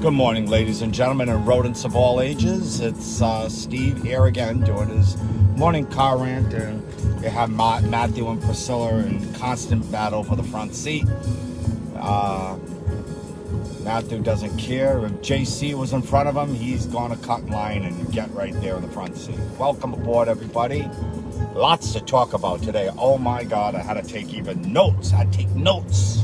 Good morning, ladies and gentlemen, and rodents of all ages. It's Steve here again doing his morning car rant, and you have Matthew and Priscilla in constant battle for the front seat. Matthew doesn't care. If JC was in front of him, he's going to cut in line and get right there in the front seat. Welcome aboard, everybody. Lots to talk about today. Oh my God, I had to take even notes. I take notes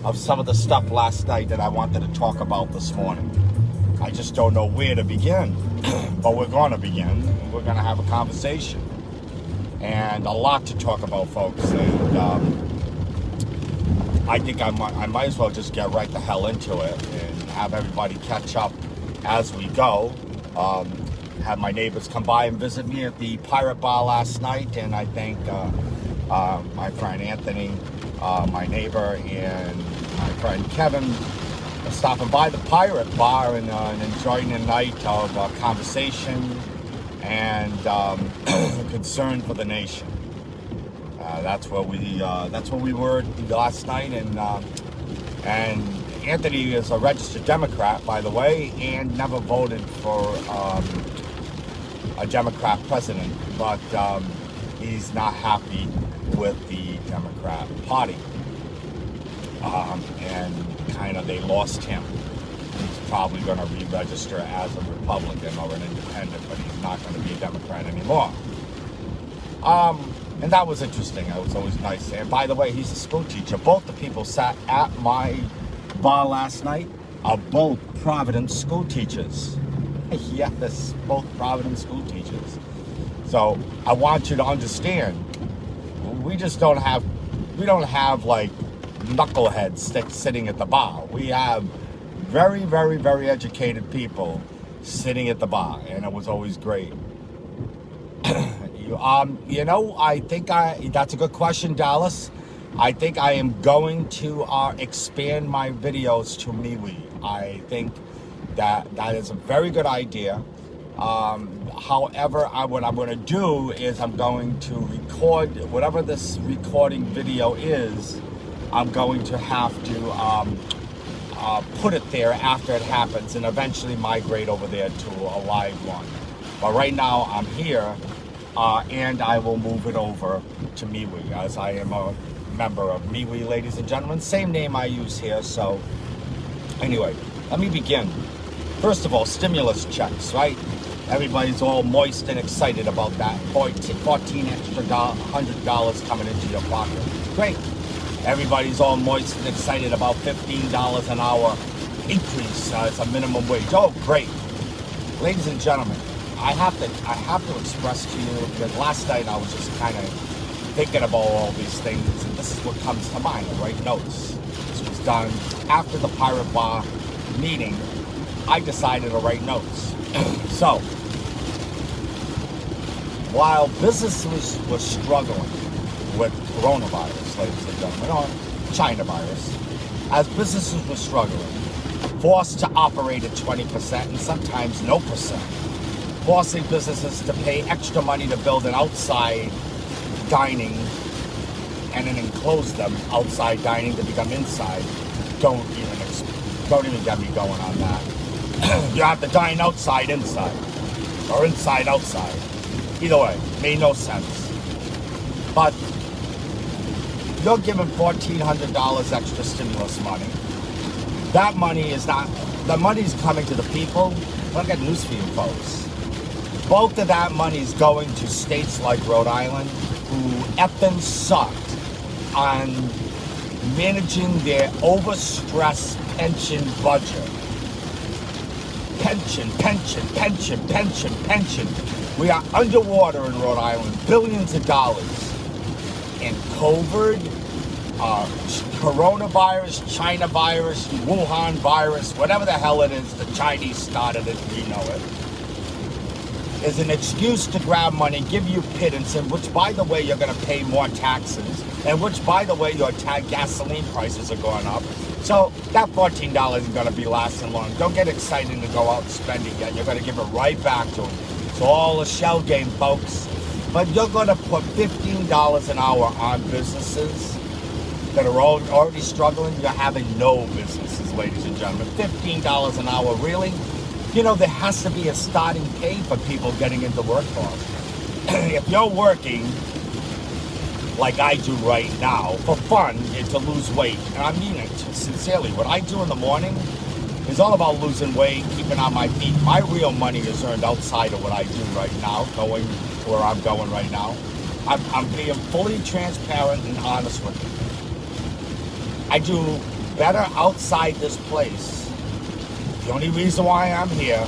of some of the stuff last night that I wanted to talk about this morning. I just don't know where to begin, but we're going to begin. We're going to have a conversation and a lot to talk about, folks. And I think I might as well just get right the hell into it and have everybody catch up as we go. Had my neighbors come by and visit me at the Pirate Bar last night, and I thank my friend Anthony, my neighbor, and my friend Kevin stopping by the Pirate Bar and enjoying a night of conversation and concern for the nation. That's where we were last night, and Anthony is a registered Democrat, by the way, and never voted for a Democrat president, but he's not happy with the Democrat Party. And kind of they lost him. He's probably going to re-register as a Republican or an independent, but he's not going to be a Democrat anymore. And that was interesting. It was always nice. And by the way, he's a school teacher. Both the people sat at my bar last night are both Providence school teachers. Yes, both Providence school teachers. So I want you to understand, we don't have like knuckleheads sitting at the bar. We have very, very, very educated people sitting at the bar, and it was always great. I think that's a good question, Dallas. I think I am going to expand my videos to MeWe. I think that is a very good idea. However, what I'm going to do is I'm going to record whatever this recording video is. I'm going to have to put it there after it happens and eventually migrate over there to a live one. But right now I'm here, and I will move it over to MeWe, as I am a member of MeWe, ladies and gentlemen. Same name I use here. So anyway, let me begin. First of all, stimulus checks, right? Everybody's all moist and excited about that. $14 extra $100 coming into your pocket. Great. Everybody's all moist and excited about $15 an hour increase as a minimum wage. Oh, great. Ladies and gentlemen, I have to express to you that last night I was just kind of thinking about all these things, and this is what comes to mind. I write notes. This was done after the Pirate Bar meeting. I decided to write notes. So, while businesses were struggling with coronavirus, ladies and gentlemen, or China virus, as businesses were struggling, forced to operate at 20% and sometimes no percent, forcing businesses to pay extra money to build an outside dining and then enclose them outside dining to become inside. Don't even get me going on that. You have to dine outside inside or inside outside. Either way, made no sense. But you're giving $1,400 extra stimulus money. That money is not, the money's coming to the people. I've got news for you folks. Both of that money is going to states like Rhode Island, who effing sucked on managing their overstressed pension budget. Pension. We are underwater in Rhode Island, billions of dollars. And COVID, coronavirus, China virus, Wuhan virus, whatever the hell it is, the Chinese started it, we know it, is an excuse to grab money, give you pittance, and which, by the way, you're going to pay more taxes, and which, by the way, your gasoline prices are going up. So that $14 is going to be lasting long. Don't get excited to go out and spend it yet. You're going to give it right back to them. It's all a shell game, folks. But you're going to put $15 an hour on businesses that are already struggling, you're having no businesses, ladies and gentlemen. $15 an hour, really? You know, there has to be a starting pay for people getting into workforce. If you're working like I do right now for fun and to lose weight, and I mean it sincerely, what I do in the morning is all about losing weight, keeping on my feet. My real money is earned outside of what I do right now, going where I'm going right now. I'm being fully transparent and honest with you. I do better outside this place. The only reason why I'm here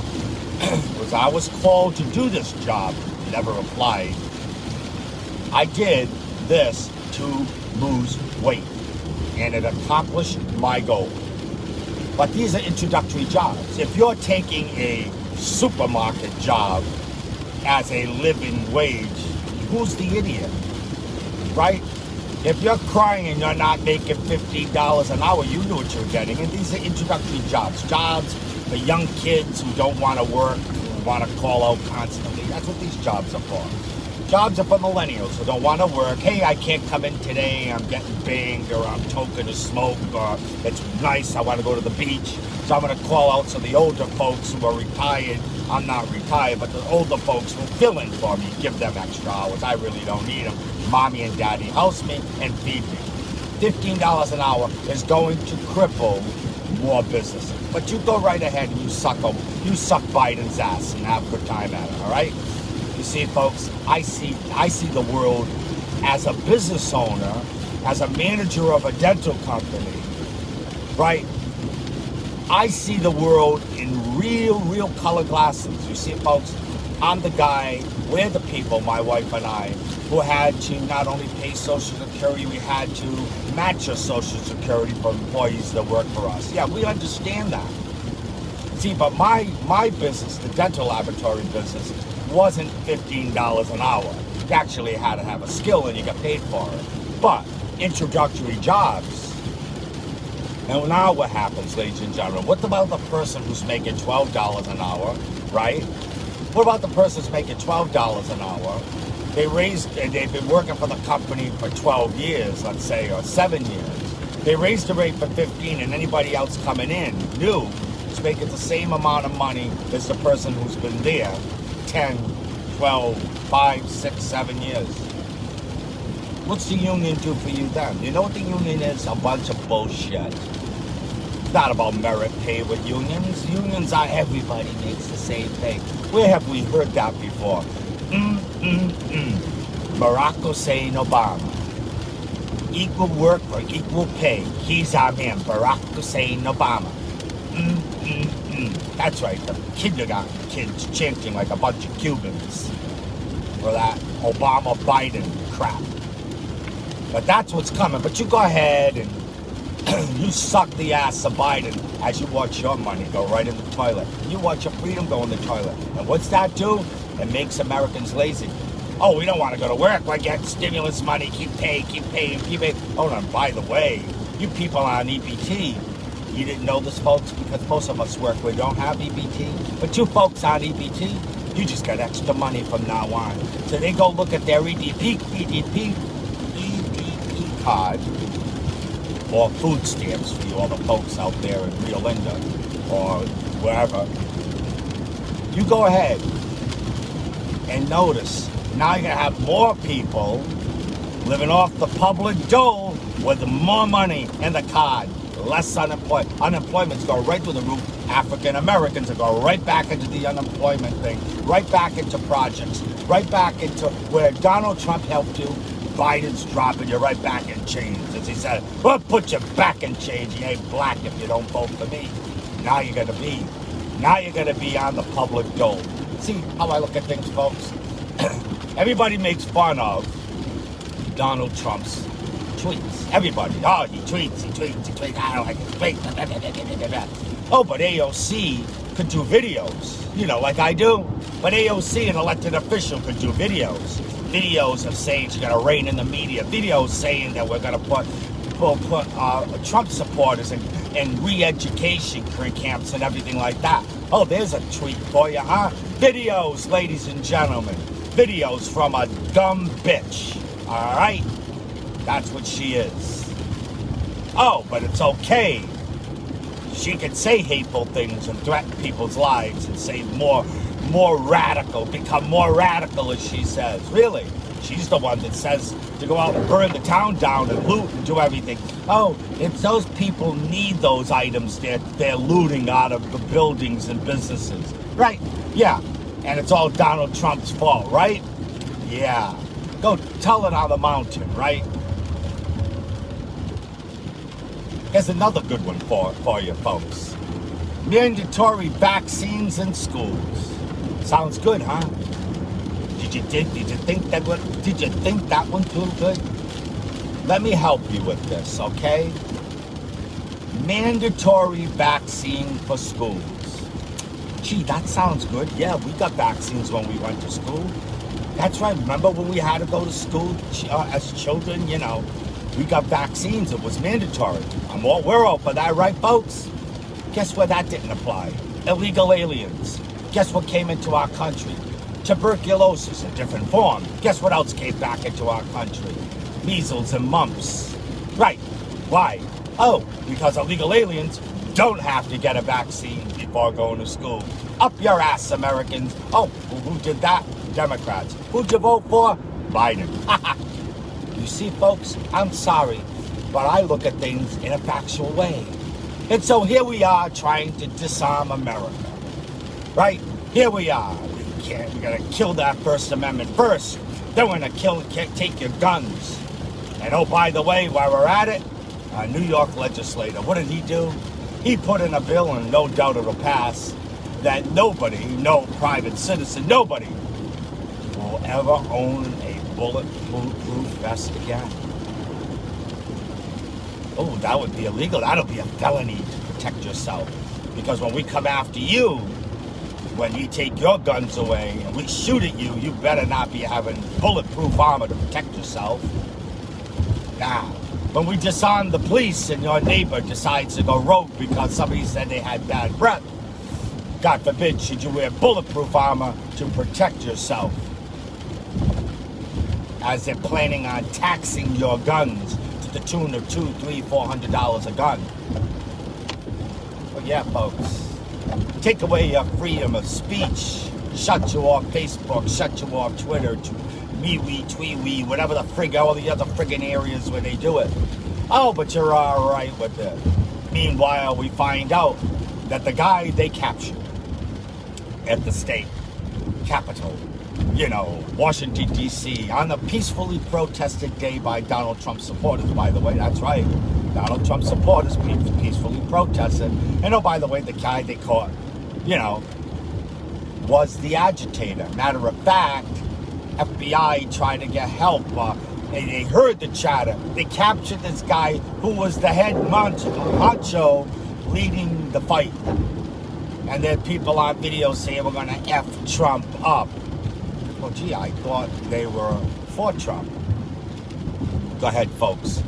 was I was called to do this job, never applied. I did this to lose weight, and it accomplished my goal. But these are introductory jobs. If you're taking a supermarket job as a living wage, who's the idiot, right? If you're crying and you're not making $15 an hour, you knew what you were getting. And these are introductory jobs. Jobs for young kids who don't want to work, who want to call out constantly. That's what these jobs are for. Jobs are for millennials who don't want to work. Hey, I can't come in today. I'm getting banged, or I'm toking a smoke, or it's nice. I want to go to the beach. So I'm going to call out to the older folks who are retired. I'm not retired, but the older folks will fill in for me, give them extra hours. I really don't need them. Mommy and daddy house me and feed me. $15 an hour is going to cripple more businesses. But you go right ahead and you suck Biden's ass and have a good time at it, all right? You see, folks, I see the world as a business owner, as a manager of a dental company, right? I see the world in real color glasses. You see, folks, I'm the guy, we're the people, my wife and I, who had to not only pay Social Security, we had to match our Social Security for employees that work for us. Yeah, we understand that. See, but my business, the dental laboratory business, wasn't $15 an hour. You actually had to have a skill and you got paid for it. But introductory jobs. And now what happens, ladies and gentlemen? What about the person who's making $12 an hour, right? What about the person who's making $12 an hour? They've been working for the company for 12 years, let's say, or 7 years. They raised the rate for 15, and anybody else coming in, new, is making the same amount of money as the person who's been there 10, 12, 5, 6, 7 years. What's the union do for you then? You know what the union is? A bunch of bullshit. It's not about merit pay with unions. Unions are everybody makes the same thing. Where have we heard that before? Barack Hussein Obama. Equal work for equal pay. He's our man, Barack Hussein Obama. That's right, the kindergarten kids chanting like a bunch of Cubans for that Obama-Biden crap. But that's what's coming. But you go ahead and you suck the ass of Biden as you watch your money go right in the toilet. You watch your freedom go in the toilet. And what's that do? It makes Americans lazy. Oh, we don't want to go to work. We're getting stimulus money. Keep paying. Oh, and by the way, you people on EBT, you didn't know this, folks, because most of us work, we don't have EBT. But you folks on EBT, you just got extra money from now on. So they go look at their EDP card, or food stamps for you, all the folks out there in Rio Linda or wherever. You go ahead and notice, now you're going to have more people living off the public dole with more money in the card. Less unemployment. Unemployment's going right through the roof. African Americans are going right back into the unemployment thing, right back into projects, right back into where Donald Trump helped you. Biden's dropping you right back in chains. As he said, we'll put you back in chains. You ain't black if you don't vote for me. Now you're going to be on the public dole. See how I look at things, folks? Everybody makes fun of Donald Trump's tweets. Everybody. Oh, he tweets. I don't like his tweets. Oh, but AOC could do videos, you know, like I do. But AOC, an elected official, could do videos. Videos of saying she's going to rein in the media. Videos saying that we're going to put Trump supporters in re-education camps and everything like that. Oh, there's a tweet for you, huh? Videos, ladies and gentlemen. Videos from a dumb bitch. All right? That's what she is. Oh, but it's okay. She can say hateful things and threaten people's lives and say more radical, become more radical, as she says. Really? She's the one that says to go out and burn the town down and loot and do everything. Oh, if those people need those items they're looting out of the buildings and businesses. Right, yeah. And it's all Donald Trump's fault, right? Yeah. Go tell it on the mountain, right? Here's another good one for you folks. Mandatory vaccines in schools. Sounds good, huh? Did you think that one too good? Let me help you with this, okay? Mandatory vaccine for schools. Gee, that sounds good. Yeah, we got vaccines when we went to school. That's right. Remember when we had to go to school as children? You know, we got vaccines. It was mandatory. We're all for that, right, folks? Guess where that didn't apply? Illegal aliens. Guess what came into our country? Tuberculosis in different form. Guess what else came back into our country? Measles and mumps. Right. Why? Oh, because illegal aliens don't have to get a vaccine before going to school. Up your ass, Americans. Oh, who did that? Democrats. Who'd you vote for? Biden. You see, folks, I'm sorry, but I look at things in a factual way. And so here we are trying to disarm America. Right? Here we are. We're going to kill that First Amendment first. Then we're going to take your guns. And oh, by the way, while we're at it, a New York legislator, what did he do? He put in a bill, and no doubt it'll pass, that nobody, no private citizen, nobody will ever own a bulletproof vest again. Oh, that would be illegal. That'll be a felony to protect yourself. Because when we come after you, when we take your guns away and we shoot at you, you better not be having bulletproof armor to protect yourself. Now, when we disarm the police and your neighbor decides to go rogue because somebody said they had bad breath, God forbid, should you wear bulletproof armor to protect yourself? As they're planning on taxing your guns to the tune of $200, $300, $400 a gun. Well, yeah, folks. Take away your freedom of speech. Shut you off Facebook. Shut you off Twitter. MeWe, TweetWe, whatever the all the other friggin' areas where they do it. Oh, but you're all right with it. Meanwhile, we find out that the guy they captured at the state capitol, Washington, D.C., on a peacefully protested day by Donald Trump supporters, by the way. That's right. Donald Trump supporters peacefully protested. And oh, by the way, the guy they caught, was the agitator. Matter of fact, FBI tried to get help. They heard the chatter. They captured this guy who was the head honcho leading the fight. And there are people on video saying we're going to F Trump up. Well, gee, I thought they were for Trump. Go ahead, folks.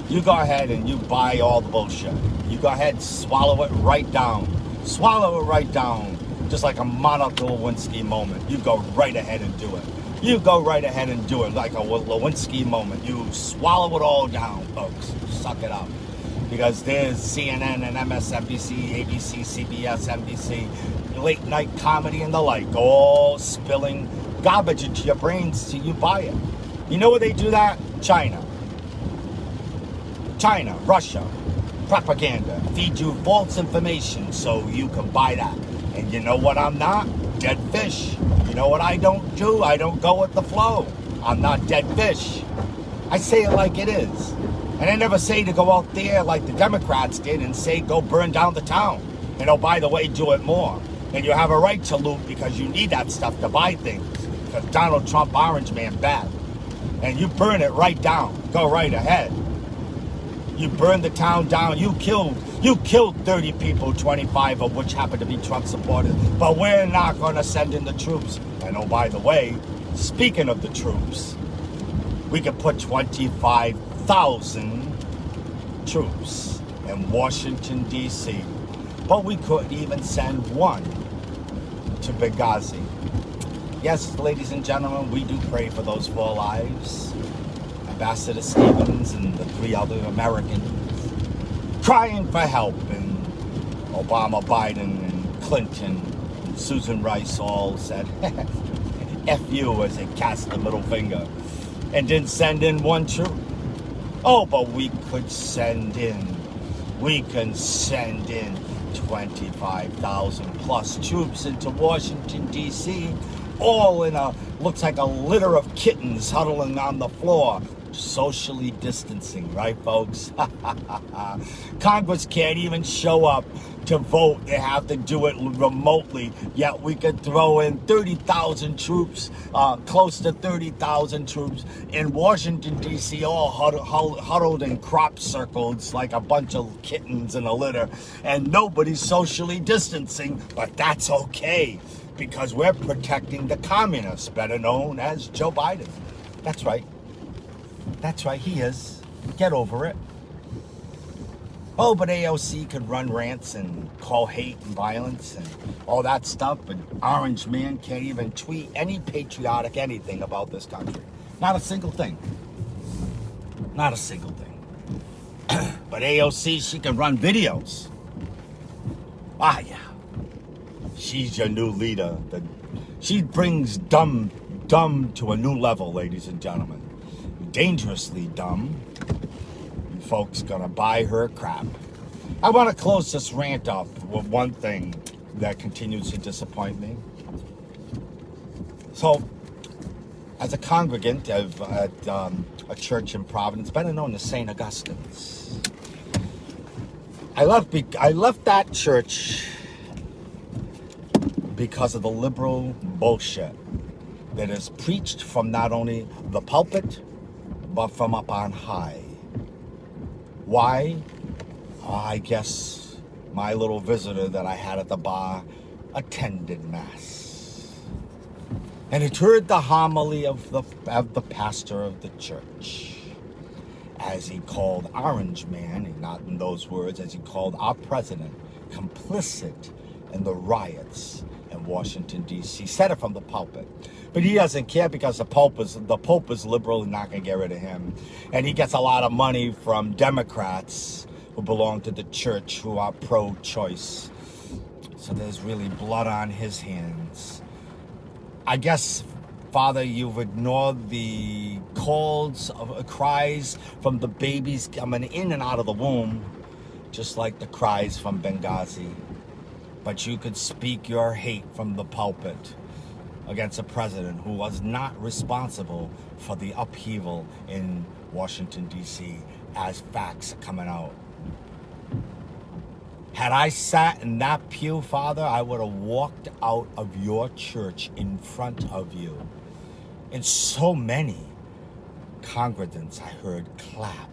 You go ahead and you buy all the bullshit. You go ahead and swallow it right down. Swallow it right down. Just like a Monica Lewinsky moment. You go right ahead and do it. You go right ahead and do it like a Lewinsky moment. You swallow it all down, folks. Suck it up. Because there's CNN and MSNBC, ABC, CBS, NBC, late night comedy and the like, all spilling garbage into your brains till you buy it. You know where they do that? China, Russia, propaganda, feed you false information so you can buy that. And you know what I'm not? Dead fish. You know what I don't do? I don't go with the flow. I'm not dead fish. I say it like it is. And I never say to go out there like the Democrats did and say go burn down the town. And oh, by the way, do it more. And you have a right to loot because you need that stuff to buy things. Because Donald Trump, Orange Man, bad. And you burn it right down. Go right ahead. You burn the town down. You killed 30 people, 25 of which happened to be Trump supporters. But we're not going to send in the troops. And oh, by the way, speaking of the troops, we could put 25,000 troops in Washington, D.C. But we couldn't even send one to Benghazi. Yes, ladies and gentlemen, we do pray for those 4 lives. Ambassador Stevens and the 3 other Americans. crying for help, and Obama, Biden, and Clinton, and Susan Rice all said, F you, as they cast the middle finger, and didn't send in one troop. Oh, but we can send in 25,000 plus troops into Washington, D.C., all in looks like a litter of kittens huddling on the floor, socially distancing, right, folks? Congress can't even show up to vote. They have to do it remotely, yet we could throw in 30,000 troops, close to 30,000 troops in Washington, D.C., all huddled in crop circles like a bunch of kittens in a litter, and nobody's socially distancing, but that's okay, because we're protecting the communists, better known as Joe Biden. That's right. That's right, he is. Get over it. Oh, but AOC could run rants and call hate and violence and all that stuff, but Orange Man can't even tweet any patriotic anything about this country. Not a single thing. Not a single thing. But AOC, she can run videos. Ah, yeah. She's your new leader. She brings dumb to a new level, ladies and gentlemen. Dangerously dumb. You folks gonna buy her crap. I want to close this rant up with one thing that continues to disappoint me. So, as a congregant at a church in Providence, better known as St. Augustine's, I left that church because of the liberal bullshit that is preached from not only the pulpit, but from up on high. Why? I guess my little visitor that I had at the bar attended Mass. And it heard the homily of the pastor of the church, as he called Orange Man, and not in those words, as he called our president, complicit in the riots in Washington, D.C. Said it from the pulpit. But he doesn't care, because the Pope is liberal and not going to get rid of him. And he gets a lot of money from Democrats who belong to the church, who are pro-choice. So there's really blood on his hands. I guess, Father, you've ignored the cries from the babies coming in and out of the womb, just like the cries from Benghazi. But you could speak your hate from the pulpit against a president who was not responsible for the upheaval in Washington, D.C., as facts are coming out. Had I sat in that pew, Father, I would have walked out of your church in front of you. And so many congregants I heard clap.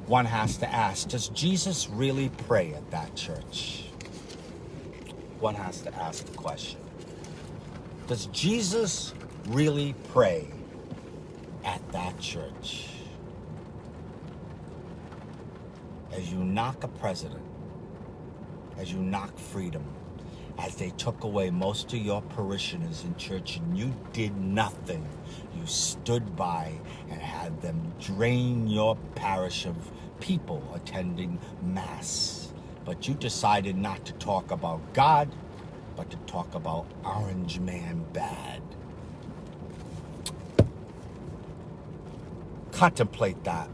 One has to ask, does Jesus really pray at that church? One has to ask the question. Does Jesus really pray at that church? As you knock a president, as you knock freedom, as they took away most of your parishioners in church and you did nothing, you stood by and had them drain your parish of people attending Mass. But you decided not to talk about God, but to talk about Orange Man bad. Contemplate that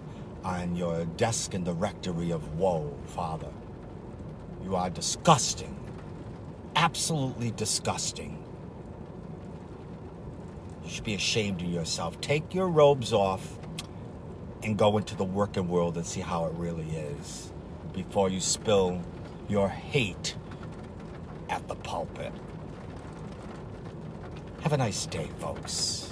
on your desk in the rectory of woe, Father. You are disgusting. Absolutely disgusting. You should be ashamed of yourself. Take your robes off and go into the working world and see how it really is before you spill your hate at the pulpit. Have a nice day, folks.